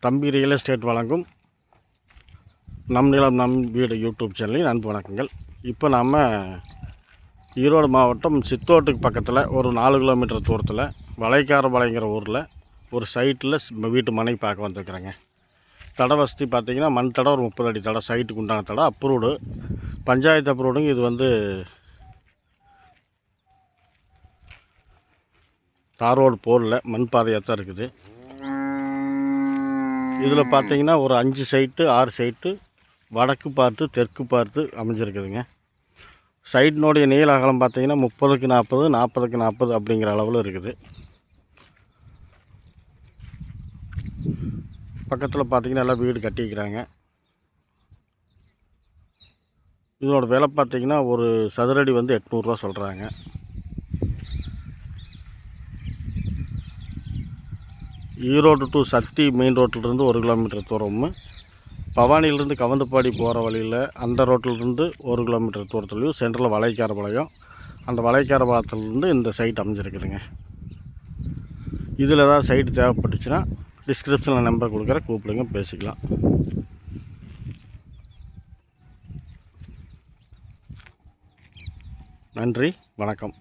தம்பி real estate வழங்கும் நம் நிலம் நம் வீடு யூடியூப் சேனலின் அன்பு வணக்கங்கள். இப்போ நாம் ஈரோடு மாவட்டம் சித்தோட்டுக்கு பக்கத்தில் ஒரு 4 கிலோமீட்டர் தூரத்தில் வளைக்காரபாளையங்கிற ஊரில் ஒரு சைட்டில் வீட்டு மனை பார்க்க வந்துருக்குறேங்க. தடை வசதி பார்த்திங்கன்னா மண் தடை, ஒரு 30 அடி தடை, சைட்டுக்கு உண்டான தடை, அப்ரூவ்டு, பஞ்சாயத்து அப்ரூவ்டுங்க. இது வந்து தார் ரோடு போடல, மண் பாதையாக தான் இருக்குது. இதில் பார்த்தீங்கன்னா ஒரு 5 சைட்டு 6 சைட்டு வடக்கு பார்த்து தெற்கு பார்த்து அமைஞ்சிருக்குதுங்க. சைட்டினுடைய நீள அகலம் பார்த்தீங்கன்னா 30க்கு 40, 40க்கு 40 அப்படிங்கிற அளவில் இருக்குது. பக்கத்தில் பார்த்தீங்கன்னா எல்லாம் வீடு கட்டிக்கிறாங்க. இதனோட விலை பார்த்தீங்கன்னா ஒரு சதுரடி வந்து 800 ரூபா சொல்கிறாங்க. ஈரோடு டு சக்தி மெயின் ரோட்டிலிருந்து 1 கிலோமீட்டர் தூரமும், பவானியிலிருந்து கவுந்தப்பாடி போகிற வழியில் அந்த ரோட்டிலிருந்து 1 கிலோமீட்டர் தூரத்துலையும் சென்ட்ரலில் வளைக்காரபாளையம், அந்த வளைக்காரபாளையத்துலேருந்து இந்த சைட் அமைஞ்சிருக்குதுங்க. இதில் ஏதாவது சைட்டு தேவைப்பட்டுச்சுன்னா டிஸ்கிரிப்ஷனில் நம்பர் கொடுக்குற, கூப்பிடுங்க, பேசிக்கலாம். நன்றி, வணக்கம்.